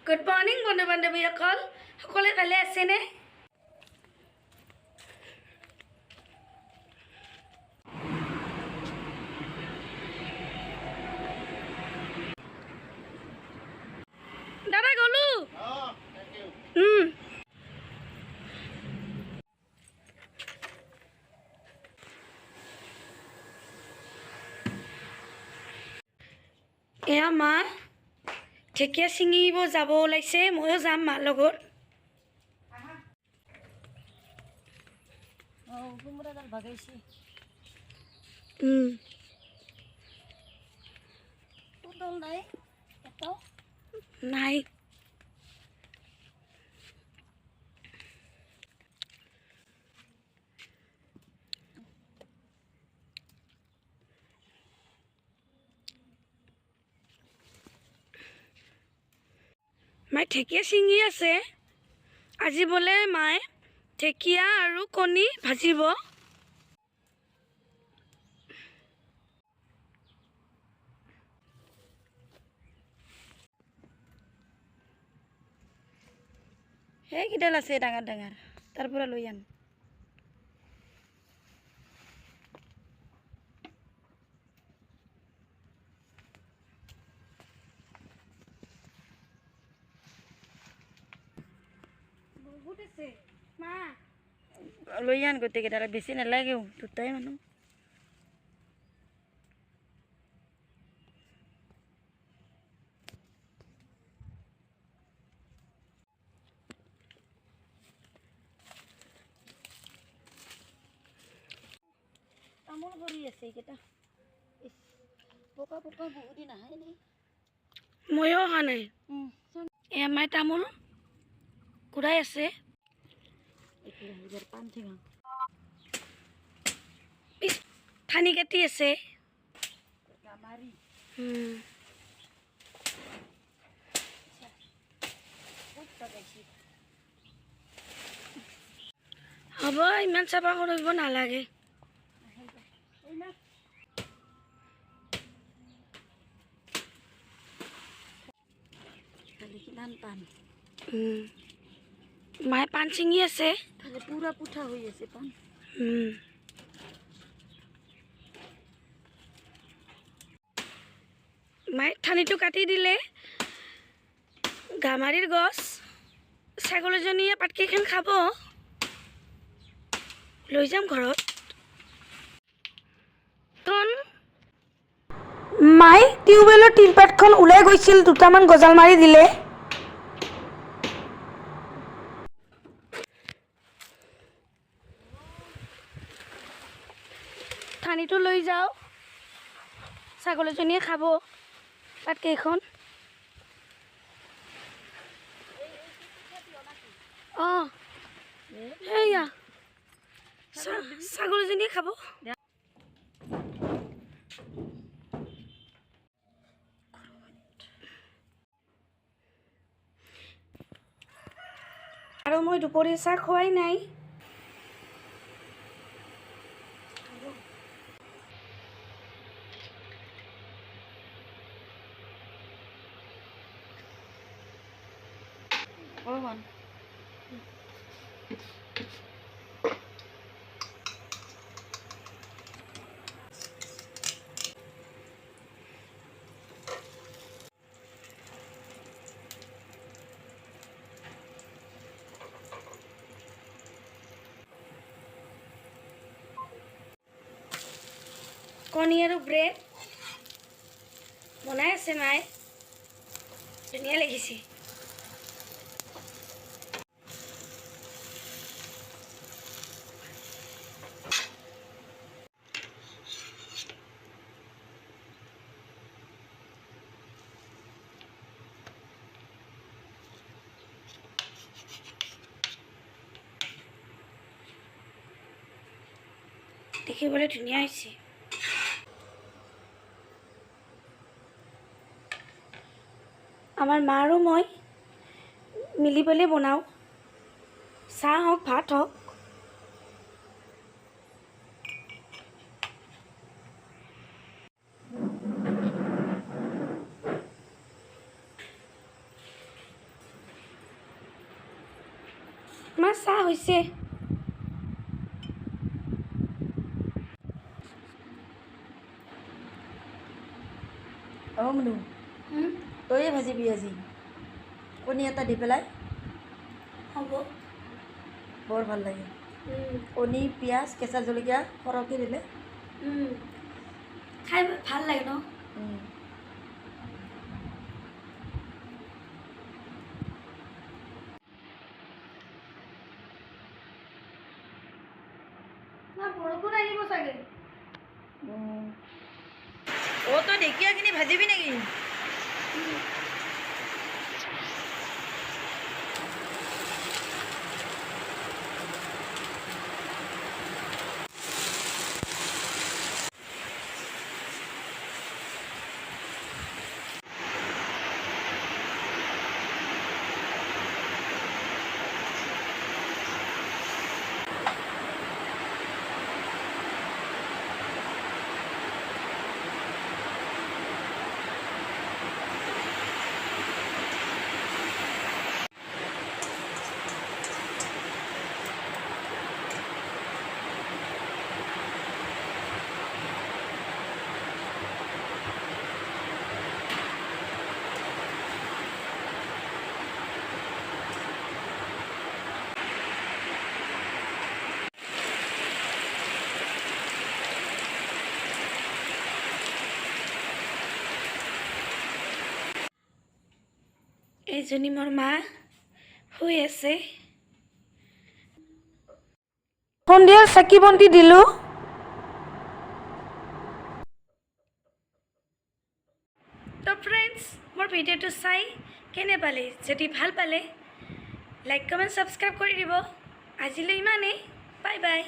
Good morning বন্ধু বান্ধৱীসকল, সকলোৱে ভালে আছেনে? দাদা গ'লো। এয়া মা ঢেকীয়া ছিঙিব যাব ওলাইছে, ময়ো যাম মাৰ লগত। নাই মায়ে ঢেকীয়া ছিঙি আছে। আজি বোলে মায়ে ঢেকীয়া আৰু কণী ভাজিব। সেইকেইডাল আছে ডাঙৰ ডাঙৰ, তাৰ পৰা লৈ আন। বহুত আছে মা, লৈ আন গোটেইকেইডাল, বেছি নালাগেও, দুটাই মানুহ। তামোল কৰি আছে এইকেইটা, পকা পকা বহুত দিন আহাই নাই। ময়ো অহা নাই। এয়া মাই তামোল কুৰাই আছে। ঠানি কাটি আছে। হ'ব, ইমান চাফা কৰিব নালাগে। কিমান পান, মায়ে পাণ ছিঙি আছে। পুৰা পুঠা হৈ আছে পাণ। মায়ে ঠানিটো কাটি দিলে। গামাৰিৰ গছ, ছাগলীজনীয়ে পাতকেইখন খাব, লৈ যাম ঘৰত। মায়ে টিউবৱেলৰ টিনপাতখন ওলাই গৈছিল, দুটামান গজাল মাৰি দিলে। ঠানিটো লৈ যাওঁ, ছাগলীজনীয়ে খাব পাতকেইখন। অঁ সেয়া ছাগলীজনীয়ে খাব। আৰু মই দুপৰীয়া চাহ খোৱাই নাই। কণী আৰু ব্ৰেড বনাই আছে মায়ে, ধুনীয়া লাগিছে। দেখিবলৈ ধুনীয়া হৈছে। আমাৰ মা আৰু মই মিলি পেলাই বনাওঁ, চাহ হওক ভাত হওক। মাছ চাহ হৈছে। মুনু তইয়ে ভাজিবি আজি কণী এটা দি পেলাই। হ'ব। বৰ ভাল লাগে কণী পিঁয়াজ কেঁচা জলকীয়া সৰহকৈ দিলে খাই ভাল লাগে ন। বৰষুণ আহিব চাগে। তই ঢেকীয়াখিনি ভাজিবি নেকি? এইজনী মোৰ মা শুই আছে। সন্ধিয়াৰ চাকি বন্তি দিলোঁ। তো ফ্ৰেণ্ডছ, মোৰ ভিডিঅ'টো চাই কেনে পালে? যদি ভাল পালে লাইক কমেণ্ট ছাবস্ক্ৰাইব কৰি দিব। আজিলৈ ইমানেই। Bye bye.